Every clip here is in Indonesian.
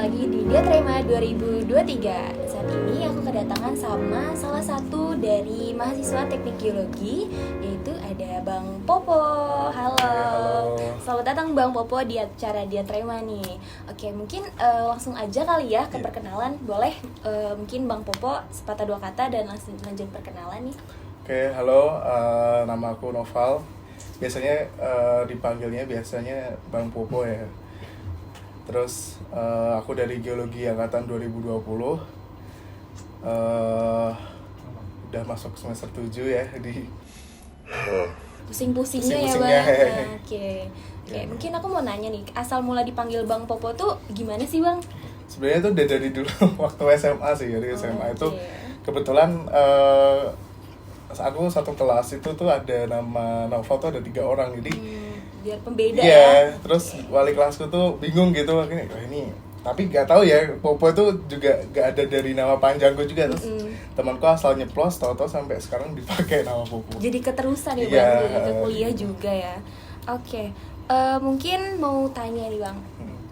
lagi di Diatrema 2023. Saat ini aku kedatangan sama salah satu dari mahasiswa teknik geologi, yaitu ada Bang Popo. Halo. Selamat datang Bang Popo di acara Diatrema nih. Oke, mungkin langsung aja kali ya ke perkenalan. Boleh mungkin Bang Popo sepatah dua kata dan langsung lanjut perkenalan nih. Oke, halo, nama aku Noval. Biasanya dipanggilnya Bang Popo ya. Terus aku dari Geologi Angkatan 2020. Udah masuk semester 7 ya di Pusing-pusingnya ya Bang. Oke, mungkin aku mau nanya nih, asal mula dipanggil Bang Popo tuh gimana sih Bang? Sebenarnya tuh udah dari dulu waktu SMA sih, dari SMA itu kebetulan aku satu kelas itu tuh ada nama Noval tuh ada 3 orang, jadi biar pembeda ya. Terus wali kelasku tuh bingung gitu, ini tapi nggak tahu ya, Popo itu juga nggak ada dari nama panjangku juga. Terus temanku asal nyeplos, tahu-tahu sampai sekarang dipakai nama Popo. Jadi keterusan ya Bang, jadi ke kuliah juga ya. Oke, mungkin mau tanya nih Bang,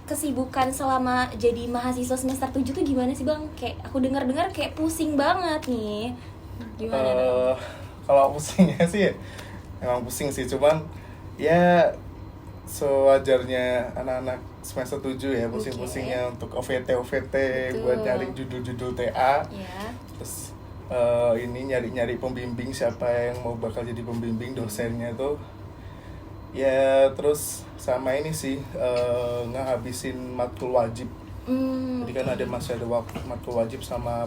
kesibukan selama jadi mahasiswa semester 7 tuh gimana sih Bang? Kayak aku dengar-dengar kayak pusing banget nih. Gimana Bang? Kalau pusingnya sih emang pusing sih, cuman ya sewajarnya anak-anak semester 7 ya, pusing-pusingnya untuk OVT buat nyari judul-judul TA. Terus ini nyari pembimbing, siapa yang mau bakal jadi pembimbing, dosennya tuh ya. Terus sama ini sih ngehabisin matkul wajib. Jadi kan masih ada matkul wajib sama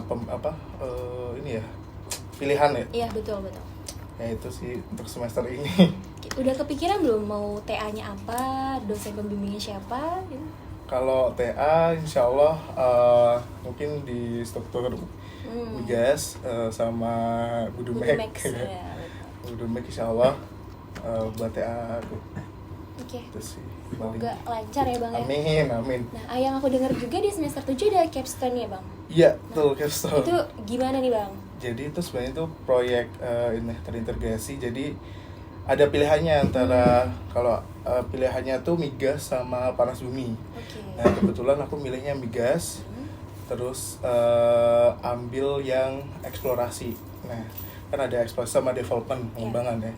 ini ya, pilihan ya. Iya, betul. Ya itu sih untuk semester ini. Udah kepikiran belum mau TA-nya apa, dosen pembimbingnya siapa gitu? Kalau TA insya Allah mungkin di struktur migas sama Budumek ya. Budumek insya Allah buat TA aku. Oke. Itu sih. Semoga lancar ya Bang ya. Amin. Nah, yang aku dengar juga di semester 7 ada capstone ya Bang? Iya, betul, capstone. Itu gimana nih Bang? Jadi itu sebenarnya itu proyek ini terintegrasi. Jadi ada pilihannya antara kalau pilihannya tuh migas sama panas bumi. Nah, kebetulan aku milihnya migas. Terus ambil yang eksplorasi. Nah, kan ada eksplorasi sama development, pengembangan ya.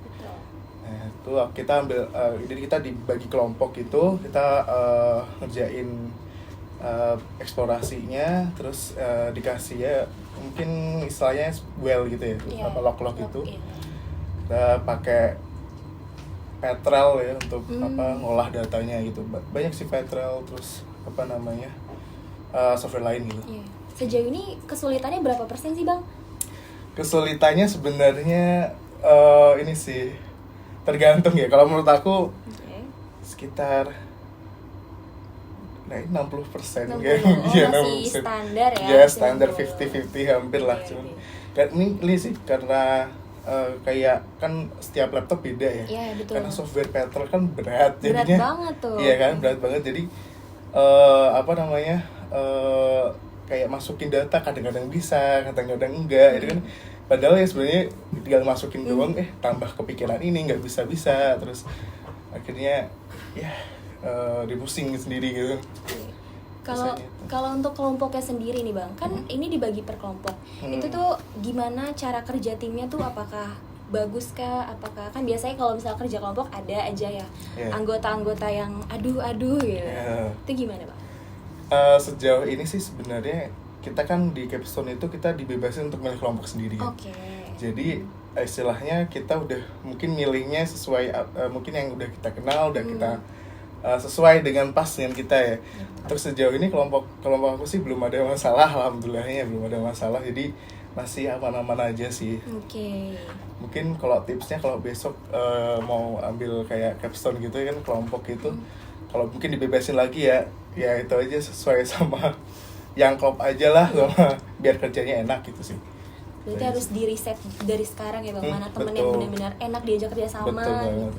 Nah, itu kita ambil jadi kita dibagi kelompok gitu, kita ngerjain eksplorasinya, terus dikasih ya mungkin istilahnya well gitu ya, log gitu. Kita pakai Petrel ya untuk ngolah datanya gitu. Banyak sih Petrel, terus software lain gitu. Sejauh ini kesulitannya berapa persen sih Bang? Kesulitannya sebenarnya ini sih tergantung ya. Kalau menurut aku sekitar 60% kayak masih standar ya. Ya, standar 50-50 hampir lah. Cuman kan ini sih karena kayak kan setiap laptop beda ya. Iya, betul. Karena software Petrel kan berat jadinya. Berat banget tuh. Iya kan, berat banget. Jadi kayak masukin data kadang-kadang bisa, kadang-kadang enggak. Itu kan padahal ya sebenarnya tinggal masukin doang, tambah kepikiran ini nggak bisa. Terus akhirnya ya dipusing sendiri gitu. Kalau untuk kelompoknya sendiri nih Bang, kan ini dibagi per kelompok. Itu tuh gimana cara kerja timnya tuh, apakah bagus kah? Apakah kan biasanya kalau misalnya kerja kelompok ada aja ya anggota-anggota yang aduh gitu. Itu gimana Bang? Sejauh ini sih sebenarnya kita kan di capstone itu kita dibebasin untuk milih kelompok sendiri kan. Jadi istilahnya kita udah mungkin milihnya sesuai mungkin yang udah kita kenal, udah kita sesuai dengan pas dengan kita ya. Terus sejauh ini kelompok aku sih belum ada masalah, alhamdulillahnya belum ada masalah, jadi masih aman-aman aja sih. Mungkin kalau tipsnya kalau besok mau ambil kayak capstone gitu kan kelompok itu, kalau mungkin dibebasin lagi ya itu aja sesuai sama yang klop aja lah, sama biar kerjanya enak gitu sih. Berarti harus di riset dari sekarang ya Bang, mana temen yang benar-benar enak diajak kerja sama. Betul banget.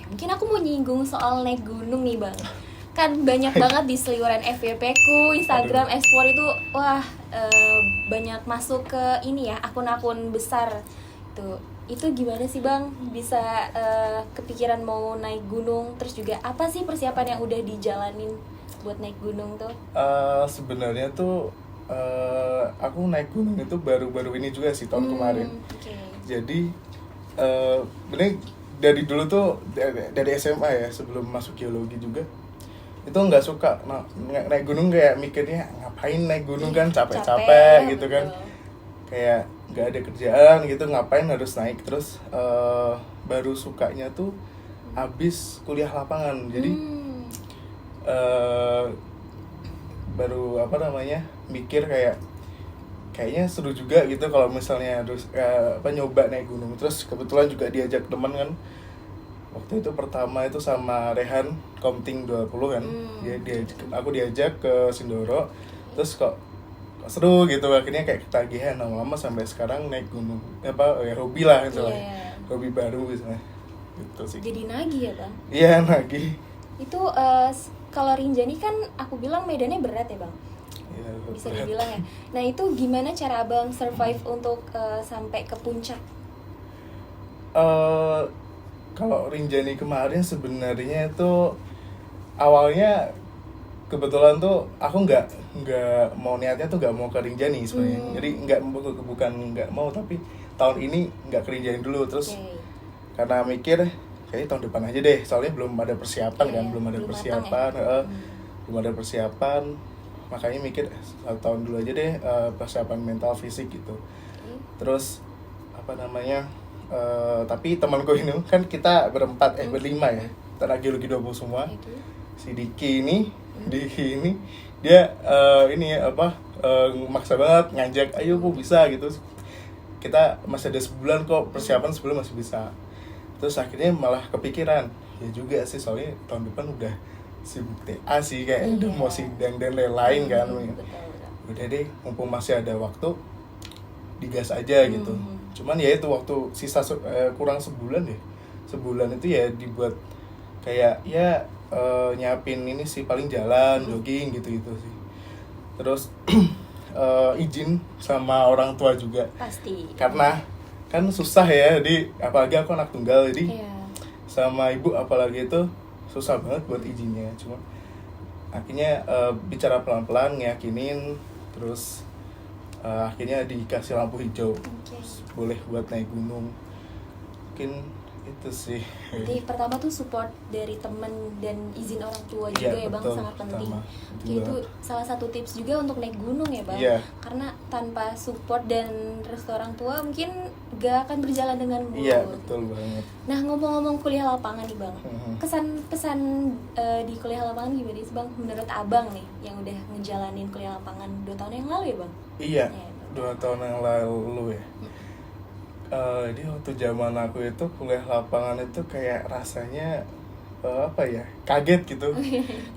Mungkin aku mau nyinggung soal naik gunung nih Bang. Kan banyak banget di seliweran FYP ku, Instagram, Explore itu banyak masuk ke ini ya, akun-akun besar tuh. Itu gimana sih Bang bisa kepikiran mau naik gunung? Terus juga apa sih persiapan yang udah dijalanin? buat naik gunung tuh? Sebenarnya tuh aku naik gunung itu baru-baru ini juga sih, tahun kemarin. Okay. Jadi bener dari dulu tuh dari SMA ya, sebelum masuk geologi juga itu nggak suka naik gunung, kayak mikirnya ngapain naik gunung kan, capek-capek gitu kan, kayak nggak ada kerjaan gitu, ngapain harus naik. Terus baru sukanya tuh abis kuliah lapangan. Jadi baru mikir kayaknya seru juga gitu kalau misalnya harus nyoba naik gunung. Terus kebetulan juga diajak teman kan, waktu itu pertama itu sama Rehan Komting 20 kan. Aku diajak ke Sindoro, terus kok seru gitu, akhirnya kayak ketagihan, lama-lama sampai sekarang naik gunung hobi lah gitu. Hobi baru misalnya gitu sih. Jadi nagih ya Bang? Iya, nagih. Itu kalau Rinjani kan aku bilang medannya berat ya Bang? Ya, bisa dibilang ya. Nah itu gimana cara Abang survive untuk sampai ke puncak? Kalau Rinjani kemarin sebenarnya itu awalnya kebetulan tuh aku nggak mau, niatnya tuh nggak mau ke Rinjani sebenarnya. Jadi bukan nggak mau, tapi tahun ini nggak ke Rinjani dulu. Terus karena mikir kayaknya tahun depan aja deh, soalnya belum ada persiapan kan, belum ada persiapan, makanya mikir 1 tahun dulu aja deh, persiapan mental fisik gitu. Terus tapi temanku ini kan kita berlima ya, kita geologi 20 semua. Si Diki ini dia maksa banget ngajak, ayo Bu bisa gitu. Kita masih ada sebulan kok, persiapan sebulan masih bisa. Terus akhirnya malah kepikiran, ya juga sih, soalnya tahun depan udah sibuk TA sih, kayak udah mau sidang dan lain-lain kan. Udah deh, mumpung masih ada waktu, digas aja gitu. Cuman ya itu waktu sisa kurang sebulan deh. Sebulan itu ya dibuat kayak ya nyiapin ini sih, paling jalan, jogging gitu-gitu sih. Terus izin sama orang tua juga. Pasti. Karena kan susah ya, jadi apalagi aku anak tunggal, jadi sama ibu apalagi itu susah banget buat izinnya. Cuma akhirnya bicara pelan-pelan, ngeyakinin, terus akhirnya dikasih lampu hijau, boleh buat naik gunung. Mungkin itu sih. Jadi pertama tuh support dari temen dan izin orang tua juga ya Bang, sangat penting. Itu salah satu tips juga untuk naik gunung ya Bang. Karena tanpa support dan restu orang tua mungkin gak akan berjalan dengan mulus. Iya, betul banget. Nah, ngomong-ngomong kuliah lapangan nih Bang, kesan-pesan di kuliah lapangan gimana sih Bang menurut Abang nih yang udah ngejalanin kuliah lapangan 2 tahun yang lalu ya Bang? Iya, 2 tahun yang lalu ya. Jadi waktu zaman aku itu kuliah lapangan itu kayak rasanya kaget gitu.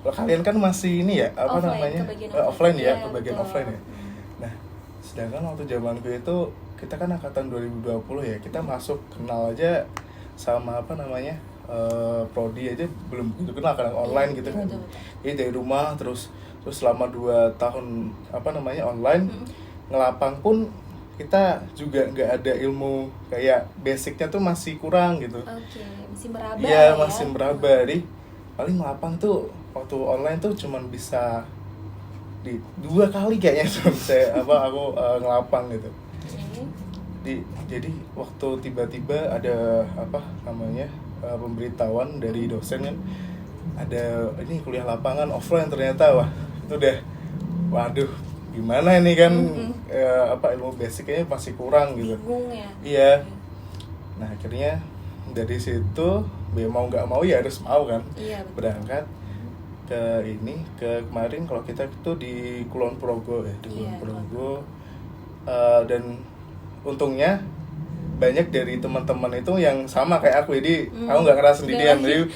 Kalau kalian kan masih ini ya, offline ya, kebagian offline ya. Nah, sedangkan waktu zamanku itu kita kan angkatan 2020 ya, kita masuk kenal aja sama prodi aja belum gitu kenal, kadang online gitu kan. Jadi dari rumah terus selama 2 tahun online, ngelapang pun kita juga nggak ada ilmu, kayak basicnya tuh masih kurang gitu. Masih meraba. Iya, masih meraba. Jadi paling ngelapang tuh waktu online tuh cuman bisa di 2 kali kayaknya aku ngelapang gitu. Jadi waktu tiba-tiba ada pemberitahuan dari dosen kan, ada ini kuliah lapangan offline ternyata. Wah, itu udah waduh, gimana ini kan, ilmu basicnya masih kurang gitu. Bingung ya. Iya. Nah akhirnya dari situ mau nggak mau ya harus mau kan. Berangkat ke kemarin kalau kita itu di Kulon Progo ya, di Kulon Progo. Dan untungnya banyak dari teman-teman itu yang sama kayak aku, jadi aku nggak ngerasa sendirian. Jadi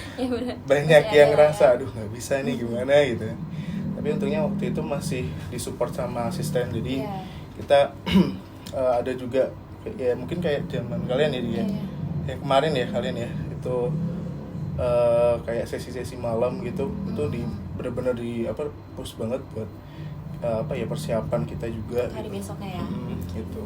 banyak yang ngerasa aduh nggak bisa nih gimana gitu. Tapi untungnya waktu itu masih disupport sama asisten, jadi kita ada juga ya mungkin kayak zaman kalian ya, ya kemarin ya kalian ya itu kayak sesi-sesi malam gitu, itu benar-benar push banget buat persiapan kita juga hari gitu. Besoknya ya. Gitu.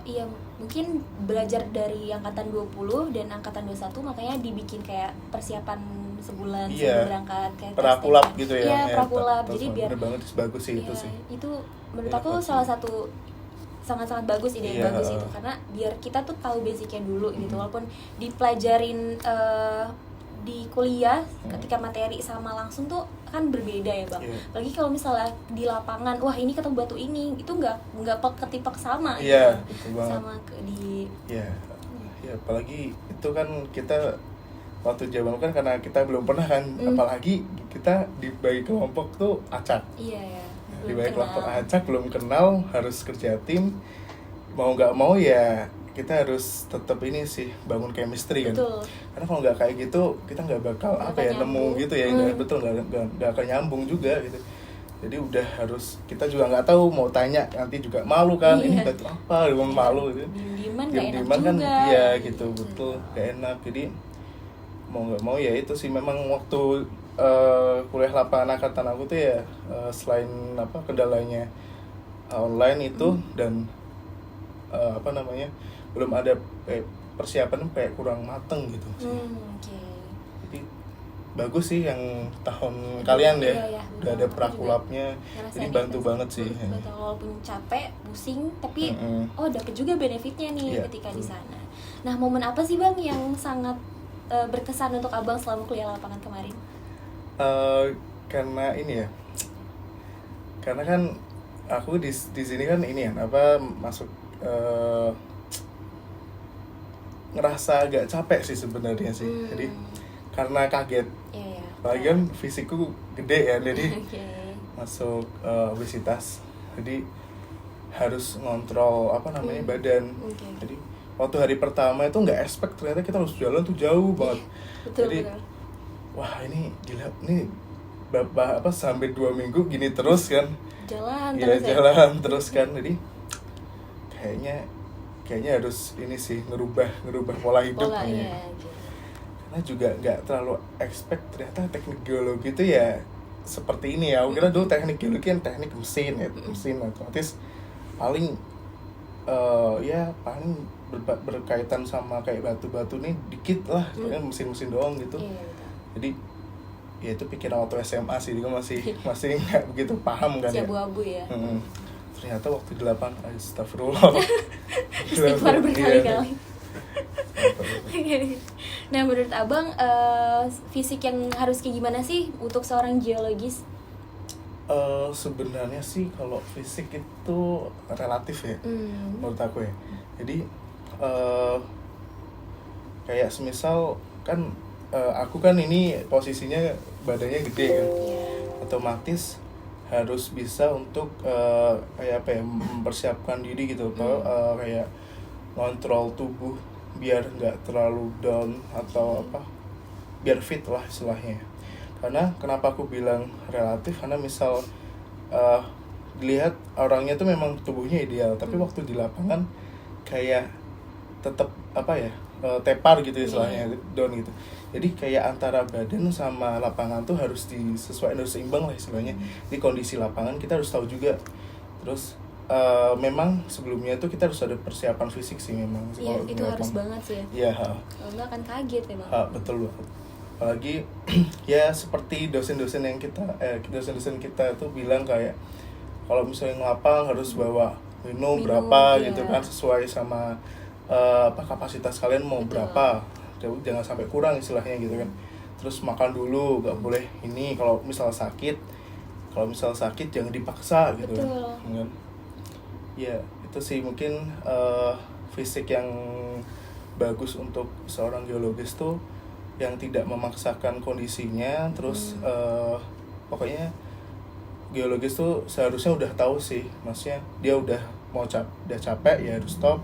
Iya, mungkin belajar dari angkatan 20 dan angkatan 21, makanya dibikin kayak persiapan sebulan Iya, sebelum berangkat kayak prakulap testing. gitu ya. Iya, prakulap. Jadi biar bener banget bagus sih itu iya, sih. itu menurut Iya, aku pasti. salah satu sangat-sangat bagus, ide yang Iya. bagus itu, karena biar kita tuh tahu basicnya dulu gitu, walaupun dipelajarin di kuliah ketika materi sama langsung tuh kan berbeda ya bang. Iya. Apalagi kalau misalnya di lapangan, wah ini ketemu batu ini, itu nggak ketipak sama Iya, gitu, betul banget. sama di Iya, ya apalagi itu kan kita waktu zaman kan karena kita belum pernah kan, apalagi kita dibagi kelompok tuh acak. iya ya. Dibagi kelompok acak, belum kenal, harus kerja tim, mau nggak mau ya kita harus tetap ini sih bangun chemistry kan. Betul. Karena kalau nggak kayak gitu kita nggak bakal Nggak apa ya akan nemu nyambung. gitu ya, betul nggak akan nyambung juga gitu. Jadi udah harus, kita juga nggak tahu mau tanya nanti juga malu kan, ini batu apa, memang malu gitu. Diem-dieman nggak enak Diem-dieman kan, juga. iya gitu, betul nggak enak. Jadi mau nggak mau ya itu sih, memang waktu kuliah lapangan angkatan aku tuh ya selain apa kendalanya online itu dan apa namanya belum ada persiapan kayak kurang mateng gitu sih. Oke. Jadi bagus sih yang tahun kalian ya, Iya, udah ada prakulapnya, Ngerasain jadi bantu itu. banget sih. Betul, walaupun capek, pusing, tapi dapet juga benefitnya nih Iya, ketika betul. di sana. Nah, momen apa sih bang yang sangat berkesan untuk abang selama kuliah lapangan kemarin? Karena ini ya, karena kan aku di sini kan ini ya apa masuk ngerasa agak capek sih sebenarnya sih. Jadi karena kaget, Iya. apalagi kan fisikku gede ya, jadi Oke. masuk obesitas, jadi harus ngontrol apa namanya badan. Oke. Jadi waktu hari pertama itu nggak expect ternyata kita harus jalan tuh jauh banget. Betul, Jadi betul. wah ini gila, ini apa sampai 2 minggu gini terus kan. Jalan Ya terus jalan terus kan, jadi kayaknya harus ini sih ngerubah pola hidup Pola, nih. iya, gitu. Karena juga nggak terlalu expect ternyata teknik geologi itu ya seperti ini ya. Aku kira dulu teknik geologi kan teknik mesin ya, mesin otomatis paling ya paling berkaitan sama kayak batu-batu nih dikit lah, soalnya mesin-mesin doang gitu. Iya, betul. Jadi ya itu pikiran waktu SMA sih, juga masih nggak begitu paham kan Si ya. abu-abu ya. Ternyata waktu di lapangan, astagfirullah. Istighfar berkali-kali. Iya. Nah, menurut abang fisik yang harus kayak gimana sih untuk seorang geologis? Sebenarnya sih kalau fisik itu relatif ya, menurut aku ya. Jadi kayak semisal kan aku kan ini posisinya badannya gede kan, otomatis harus bisa untuk kayak apa ya, mempersiapkan diri gitu, kayak ngontrol tubuh biar nggak terlalu down atau apa, biar fit lah istilahnya. Karena kenapa aku bilang relatif, karena misal dilihat orangnya tuh memang tubuhnya ideal, tapi waktu di lapangan kayak tetap apa ya, tepar gitu istilahnya, down gitu. Jadi kayak antara badan sama lapangan tuh harus disesuaikan, harus seimbang lah istilahnya. Di kondisi lapangan kita harus tahu juga. Terus memang sebelumnya tuh kita harus ada persiapan fisik sih memang. Iya, itu harus banget sih ya. Iya. Kalau nggak akan kaget ya bang. Betul banget. Apalagi ya seperti dosen-dosen yang dosen-dosen kita tuh bilang kayak kalau misalnya ngelapang harus bawa minum berapa gitu kan, sesuai sama kapasitas kalian mau berapa, jangan sampai kurang istilahnya gitu kan. Terus makan dulu, nggak boleh ini, kalau misal sakit jangan dipaksa gitu. Kan ya itu sih mungkin fisik yang bagus untuk seorang geologis tuh yang tidak memaksakan kondisinya. Terus pokoknya geologis tuh seharusnya udah tahu sih, maksudnya dia udah capek ya harus stop.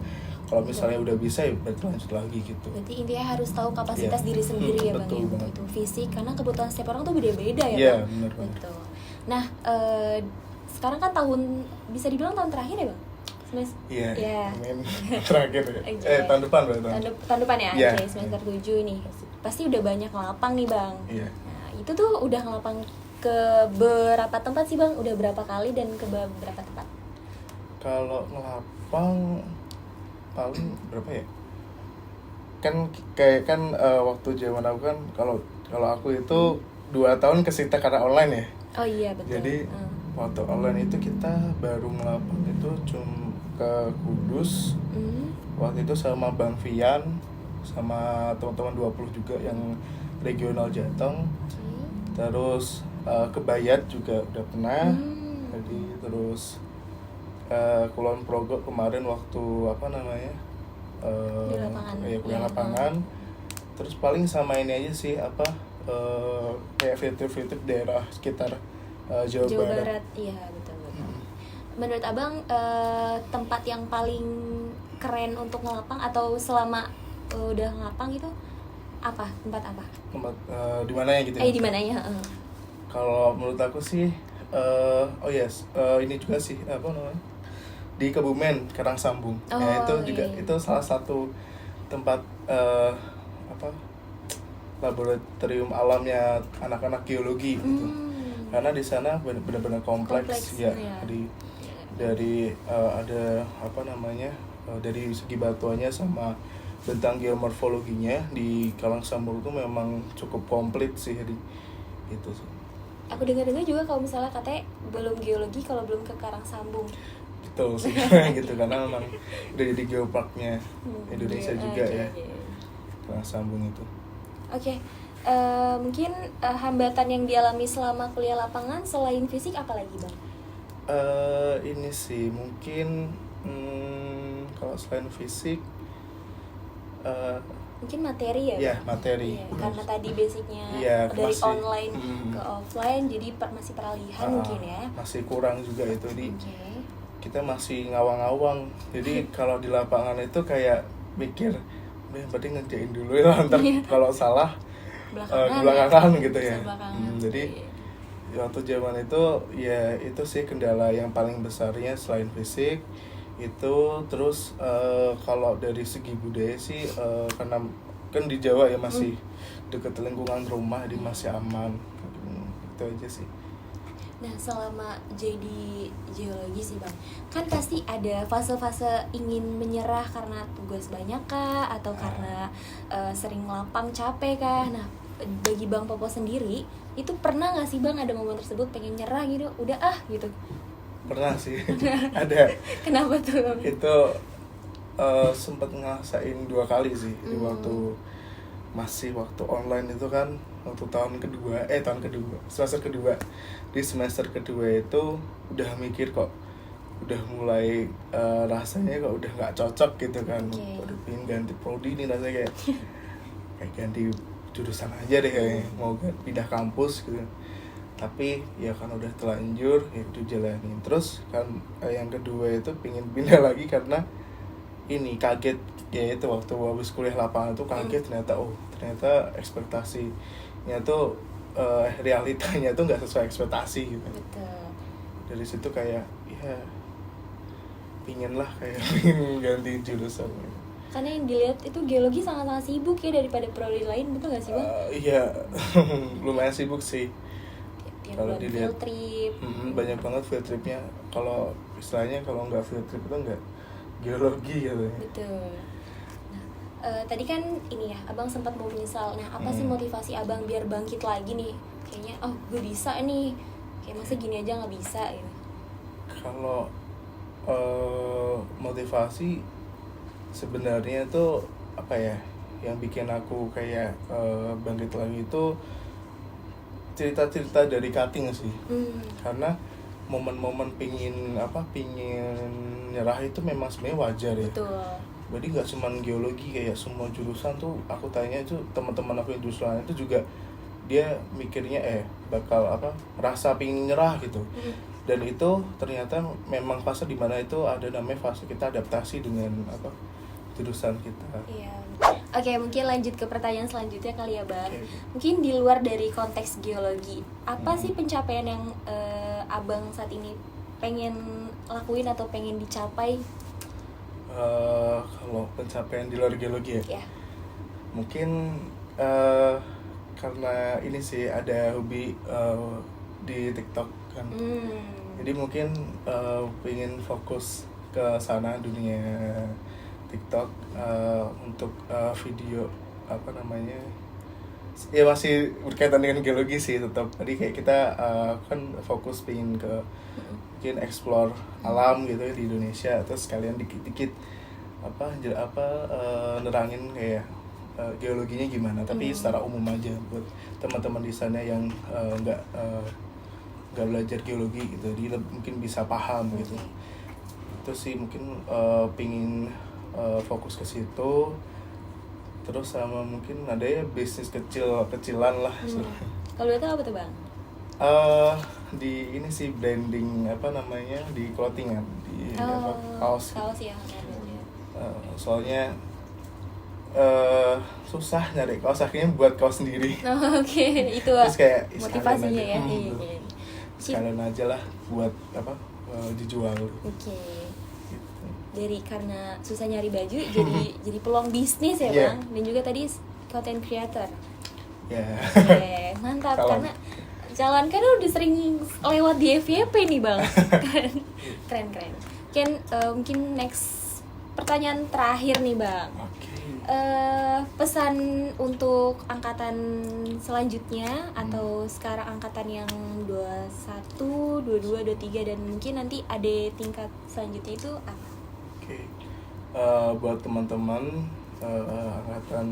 Kalau misalnya udah bisa ya berarti lanjut lagi gitu. Berarti intinya harus tahu kapasitas diri sendiri ya bang ya, untuk itu fisik, karena kebutuhan setiap orang tuh beda-beda ya Iya, bang. benar. Betul. Nah sekarang kan bisa dibilang tahun terakhir ya bang? Iya. Amin. Terakhir ya. Okay. Tahun depan berarti. Tahun depan ya. Yeah. Oke, semester 7 nih. Pasti udah banyak ngelapang nih bang. Iya. Nah itu tuh udah ngelapang ke berapa tempat sih bang? Udah berapa kali dan ke berapa tempat? Kalau ngelapang paling berapa ya? waktu zaman aku kan kalau aku itu 2 tahun kesita karena online ya. Oh iya betul. Jadi waktu online itu kita baru ngelapang itu cuma ke Kudus. Waktu itu sama Bang Vian sama teman-teman 20 juga yang regional Jateng. Terus ke Bayat juga udah pernah. Jadi terus Kulon Progo kemarin waktu di lapangan. Kuliah lapangan. Terus paling sama ini aja sih kayak fitur-fitur daerah sekitar Jawa Barat. Iya betul. Menurut abang tempat yang paling keren untuk ngelapang atau selama udah ngelapang itu apa? Tempat apa? Tempat di mananya gitu ya? Di mananya? Kalau menurut aku sih ini juga sih di Kebumen Karangsambung. Itu salah satu tempat laboratorium alamnya anak-anak geologi gitu. Karena di sana benar-benar kompleks ya. Dari ada dari segi batuannya sama bentang geomorfologinya di Karangsambung itu memang cukup komplit sih gitu sih. Aku dengar-dengar juga kalau misalnya katanya belum geologi kalau belum ke Karangsambung. Betul sih gitu karena memang udah jadi geoparknya Indonesia juga ya. Karangsambung itu. Oke. Mungkin hambatan yang dialami selama kuliah lapangan selain fisik apa lagi Bang? Ini sih mungkin kalau selain fisik mungkin materi ya? Iya, materi. Ya, karena tadi basicnya dari online ke offline, jadi masih peralihan mungkin ya? Masih kurang juga itu kita masih ngawang-ngawang. Jadi kalau di lapangan itu kayak mikir, berarti ngerjain dulu ya, ntar kalau salah belakangan gitu ya. Jadi waktu zaman itu ya itu sih kendala yang paling besarnya selain fisik itu. Terus kalau dari segi budaya sih karena kan di Jawa ya masih deket lingkungan rumah, jadi masih aman. Itu aja sih. Nah selama jadi geologi sih Bang, kan pasti ada fase-fase ingin menyerah karena tugas banyak kah, atau karena sering lapang capek kah. Nah bagi Bang Popo sendiri itu pernah nggak sih Bang ada momen tersebut pengen nyerah gitu, udah gitu? Pernah sih. Ada. Kenapa tuh? Itu sempat ngerasain 2 kali sih di waktu online itu kan, waktu semester kedua. Di semester kedua itu udah mikir kok udah mulai rasanya kok udah nggak cocok gitu kan. Udah pengen ganti prodi nih rasanya kayak ganti jurusan aja deh kayaknya, mau pindah kampus gitu. Tapi ya kan udah telanjur ya itu jalanin terus kan. Yang kedua itu pingin pindah lagi karena ini kaget ya, itu waktu habis kuliah lapangan tuh kaget ternyata ekspektasinya tuh realitanya tuh nggak sesuai ekspektasi gitu. Betul. Dari situ kayak ya pingin ganti jurusan. Karena yang dilihat itu geologi sangat-sangat sibuk ya daripada prodi lain, betul nggak sih Bang? Iya lumayan sibuk sih. Kalau dilihat field trip, banyak banget field tripnya. Kalau istilahnya kalau nggak field trip itu nggak geologi gitu. Betul. Nah, tadi kan ini ya, abang sempat mau menyesal. Nah, apa sih motivasi abang biar bangkit lagi nih? Kayaknya, gue bisa nih. Kayak masa gini aja nggak bisa gitu. Kalau motivasi sebenarnya tuh apa ya? Yang bikin aku kayak bangkit lagi itu cerita-cerita dari cutting sih. Karena momen-momen pingin nyerah itu memang sebenarnya wajar ya. Betul. Jadi nggak cuma geologi, kayak semua jurusan tuh aku tanya itu teman-teman aku yang jurusan itu juga dia mikirnya bakal rasa pingin nyerah gitu. Dan itu ternyata memang fase dimana itu ada namanya fase kita adaptasi dengan jurusan kita. Iya. Oke, mungkin lanjut ke pertanyaan selanjutnya kali ya Bang. Mungkin di luar dari konteks geologi, apa sih pencapaian yang abang saat ini pengen lakuin atau pengen dicapai? Kalau pencapaian di luar geologi ya? Mungkin karena ini sih ada hobi di TikTok kan. Jadi mungkin pengen fokus ke sana dunia TikTok untuk video apa namanya, ya masih berkaitan dengan geologi sih tetap. Tadi kayak kita kan fokus pengen ke mungkin explore alam gitu ya di Indonesia, terus kalian dikit-dikit nerangin kayak geologinya gimana, tapi secara umum aja buat teman-teman di sana yang nggak belajar geologi gitu, jadi mungkin bisa paham gitu. Itu sih mungkin pingin fokus ke situ, terus sama mungkin ada ya bisnis kecilan lah. Kalau itu apa tuh Bang? Di ini sih branding apa namanya, di clothingan, di kaos ya. soalnya susah nyari kaos, akhirnya buat kaos sendiri. Oke. Itu terus kayak motivasinya ya. Sekalian aja lah buat dijual. Oke. Gitu. Dari karena susah nyari baju jadi peluang bisnis ya Bang, dan juga tadi content creator. Mantap. Karena jalan kan udah sering lewat di FYP nih Bang. Keren. Mungkin next pertanyaan terakhir nih Bang. Pesan untuk angkatan selanjutnya atau sekarang angkatan yang 21, 22, 23 dan mungkin nanti ada tingkat selanjutnya itu apa? Buat teman-teman angkatan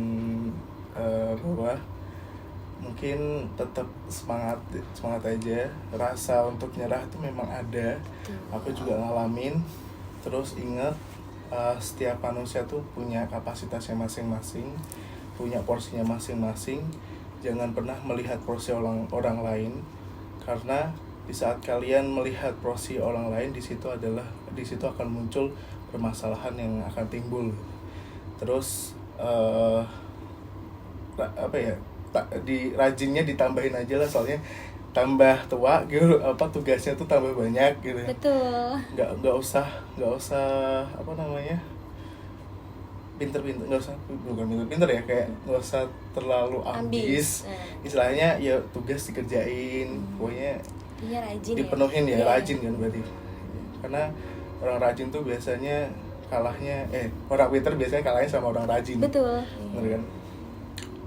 bawah, mungkin tetap semangat aja. Rasa untuk nyerah itu memang ada. Aku juga ngalamin. Terus ingat, setiap manusia tuh punya kapasitasnya masing-masing, punya porsinya masing-masing. Jangan pernah melihat porsi orang lain, karena di saat kalian melihat porsi orang lain, di situ akan muncul permasalahan yang akan timbul. Terus rajinnya ditambahin aja lah, soalnya tambah tua gitu tugasnya tuh tambah banyak gitu. Betul. Nggak usah apa namanya, pinter-pinter, bukan pinter-pinter ya, kayak nggak usah terlalu ambis. Istilahnya ya tugas dikerjain, pokoknya rajin dipenuhin ya. Rajin kan berarti, karena orang rajin tuh biasanya orang pinter biasanya kalahnya sama orang rajin. Betul. Bener kan?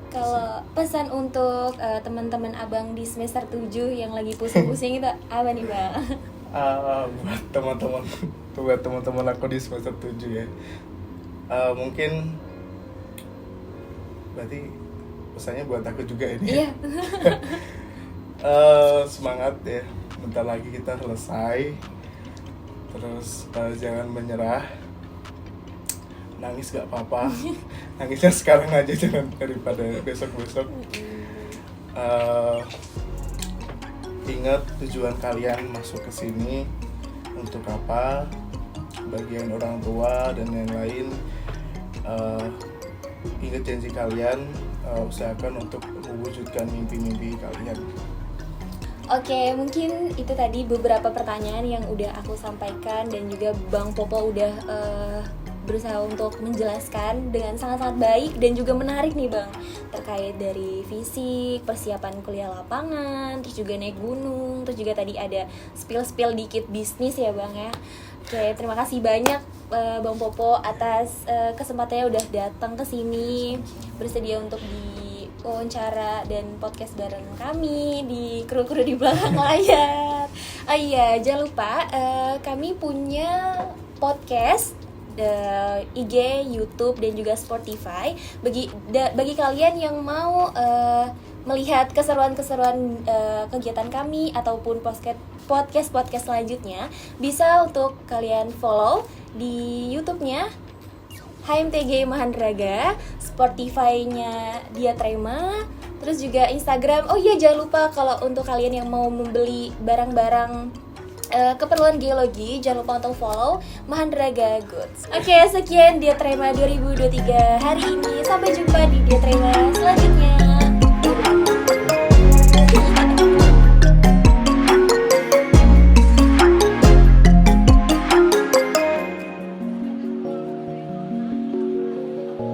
Kalau pesan untuk teman-teman Abang di semester 7 yang lagi pusing-pusing itu apa nih Bang? Buat teman-teman aku di semester 7 ya, mungkin berarti pesannya buat aku juga ini. Iya. Semangat ya, bentar lagi kita selesai. Terus jangan menyerah. Nangis gak apa-apa, nangisnya sekarang aja, jangan daripada besok-besok. Ingat tujuan kalian masuk ke sini untuk apa, bagian orang tua dan yang lain. Ingat janji kalian, usahakan untuk mewujudkan mimpi-mimpi kalian. Oke, mungkin itu tadi beberapa pertanyaan yang udah aku sampaikan, dan juga Bang Popo udah berusaha untuk menjelaskan dengan sangat-sangat baik dan juga menarik nih Bang, terkait dari fisik, persiapan kuliah lapangan, terus juga naik gunung, terus juga tadi ada spill dikit bisnis ya Bang ya. Oke, terima kasih banyak Bang Popo atas kesempatannya udah datang ke sini, bersedia untuk diwawancara dan podcast bareng kami di kru-kru di belakang layar. Oh iya, jangan lupa kami punya podcast IG, YouTube dan juga Spotify. Bagi kalian yang mau melihat keseruan-keseruan kegiatan kami ataupun podcast selanjutnya, bisa untuk kalian follow di YouTube-nya HMTG Mahandraga, Spotify-nya Diatrema, terus juga Instagram. Oh iya, jangan lupa kalau untuk kalian yang mau membeli barang-barang keperluan geologi, jangan lupa untuk follow Mahandraga Goods. Oke, sekian Diatrema 2023 hari ini. Sampai jumpa di Diatrema selanjutnya.